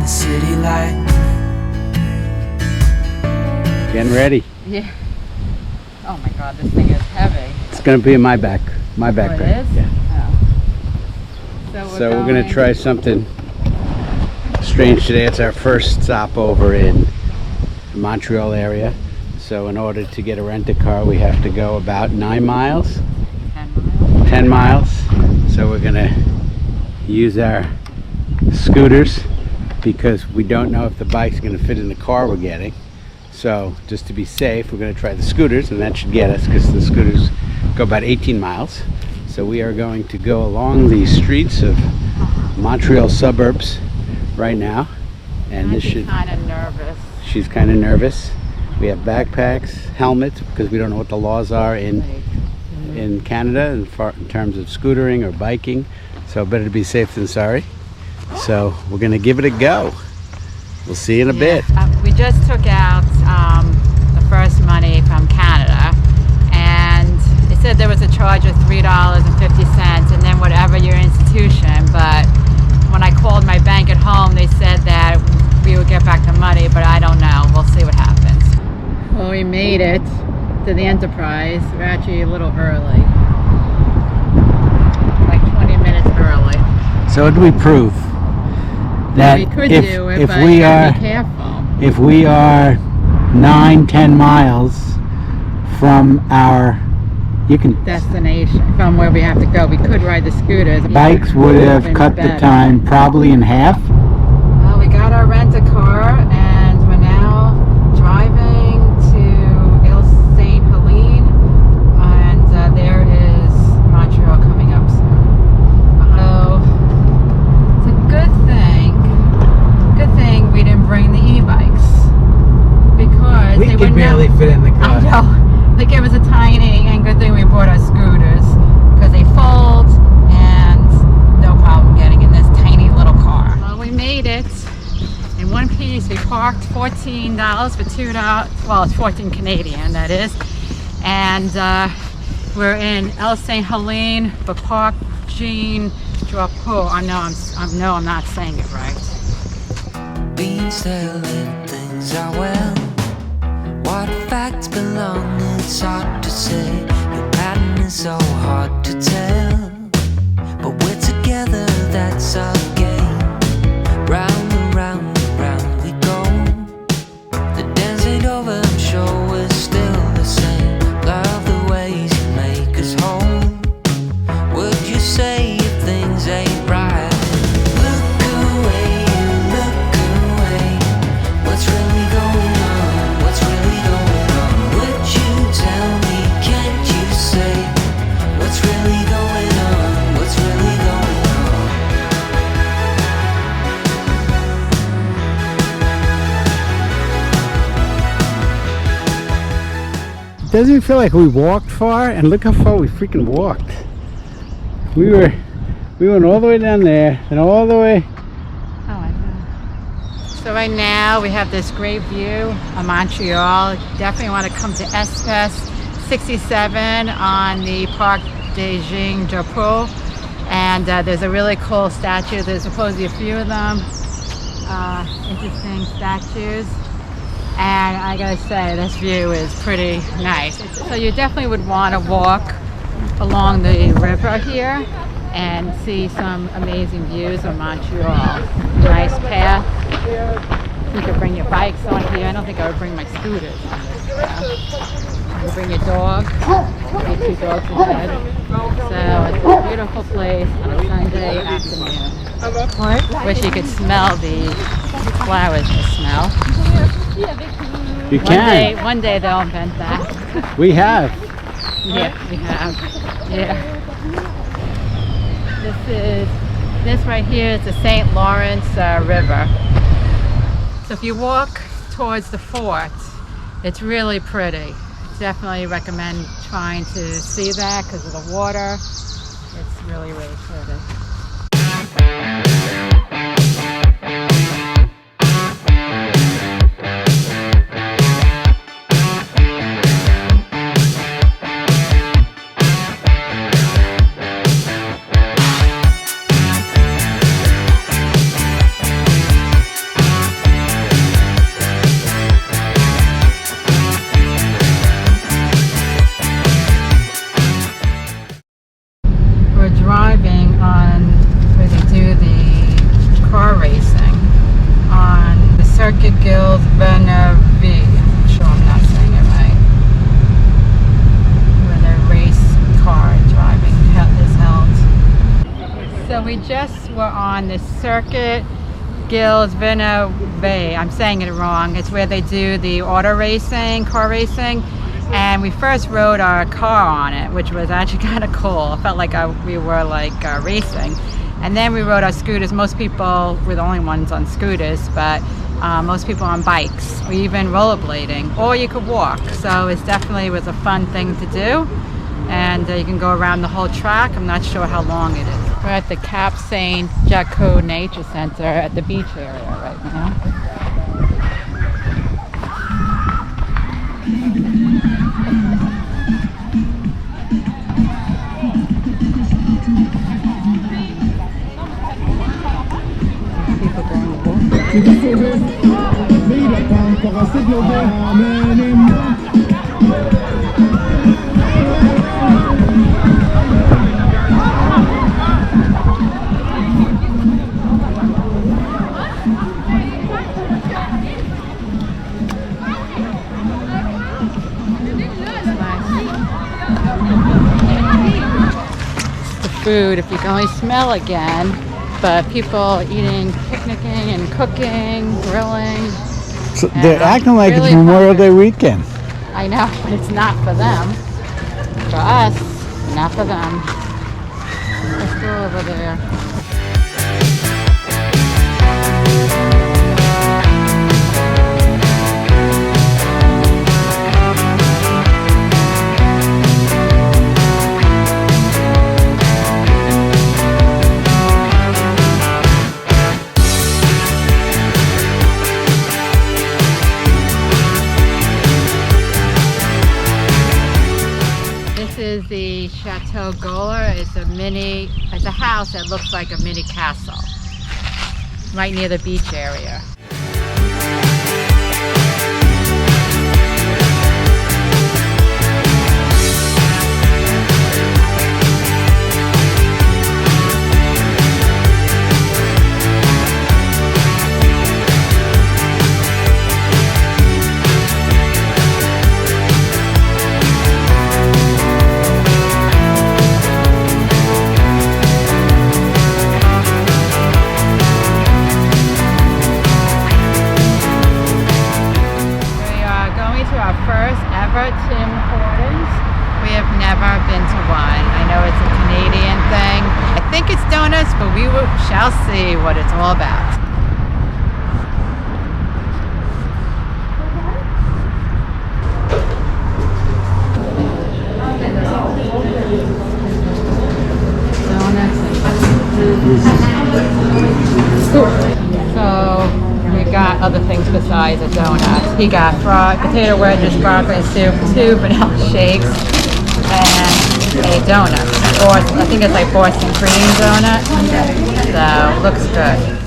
the city life. Getting ready. Yeah. Oh my God, this thing is heavy. It's gonna be in my backpack. Oh, it is? Yeah. Oh. So we're gonna try something strange today. It's our first stop over in the Montreal area. So in order to get a rent-a-car, we have to go about 9 miles. 10 miles. So we're gonna use our scooters because we don't know if the bike's gonna fit in the car we're getting. So just to be safe, we're gonna try the scooters, and that should get us because the scooters go about 18 miles. So we are going to go along the streets of Montreal suburbs right now. And this should... kind of nervous. She's kind of nervous. We have backpacks, helmets, because we don't know what the laws are in Canada in terms of scootering or biking. So better to be safe than sorry. So we're gonna give it a go. We'll see you in a bit. We just took out the first money from Canada, and it said there was a charge of $3.50 and then whatever your institution, but when I called my bank at home, they said that we would get back the money, but I don't know. We'll see what happens. Well, we made it to the Enterprise. We're actually a little early. Like 20 minutes early. So what do we prove? That we could if do it, if but we you are gotta be careful. if we are 9-10 miles from our Destination, from where we have to go, we could ride the scooters. Bikes would have cut the time probably in half. Well, we got our rent-a-car and we're now driving to Ille Saint-Helene, and there is Montreal coming up soon. So it's a good thing we didn't bring the e-bikes, because We could barely fit in the car. I know. They gave us a tiny, and good thing we brought our scooters, because they fold and no problem getting in this tiny little car. Well, we made it in one piece. We parked $14 for $2. Well, it's 14 Canadian, that is. And we're in Ille Saint-Helene for Park Jean Drapeau. I know I'm not saying it right. Beans telling things are well. What facts belong, it's hard to say. Your pattern is so hard to tell. But we're together, that's our game. Round and round and round we go. The dance ain't over, I'm sure we're still the same. Love the ways you make us whole. Would you say if things ain't right? Look away, look away. What's really going on? What's really going on? Would you tell me, can't you say what's really going on? What's really going on? Doesn't it feel like we walked far? And look how far we freaking walked. We went all the way down there and all the way. Oh, I know. So right now we have this great view of Montreal. Definitely want to come to Espace 67 on the Parc des Jean Drapeau. And there's a really cool statue. There's supposedly a few of them. Interesting statues. And I gotta say, this view is pretty nice. So you definitely would want to walk along the river here and see some amazing views of Montreal. Nice path. You could bring your bikes on here. I don't think I would bring my scooters on this path. You could bring your dog. Get 2 dogs ahead. So it's a beautiful place on a Sunday afternoon. Wish you could smell the flowers to smell. You can. One day they'll invent that. We have. Yeah, we have. Yeah. This right here is the St. Lawrence River. So if you walk towards the fort, it's really pretty. Definitely recommend trying to see that because of the water. It's really, really pretty. So we just were on the Circuit Gilles Villeneuve. I'm saying it wrong. It's where they do the auto racing, car racing. And we first rode our car on it, which was actually kind of cool. It felt like we were like racing. And then we rode our scooters. Most people were the only ones on scooters, but most people on bikes, or even rollerblading, or you could walk. So it definitely was a fun thing to do. And you can go around the whole track. I'm not sure how long it is. We're at the Cap-Saint-Jacques Nature Center at the beach area right now. People going to food if you can only smell again, but people eating, picnicking and cooking, grilling. So they're acting like really it's Memorial Day weekend. I know, but it's not for them. For us, not for them. Let's go over there. Is the Chateau Gola. It's a house that looks like a mini castle right near the beach area. Hortons. We have never been to one. I know it's a Canadian thing. I think it's donuts, but we shall see what it's all about. Donuts. So we got other things besides a donut. He got fried potato wedges, broccoli soup, 2 vanilla shakes, and a donut. Or I think it's like Boston cream donut. So looks good.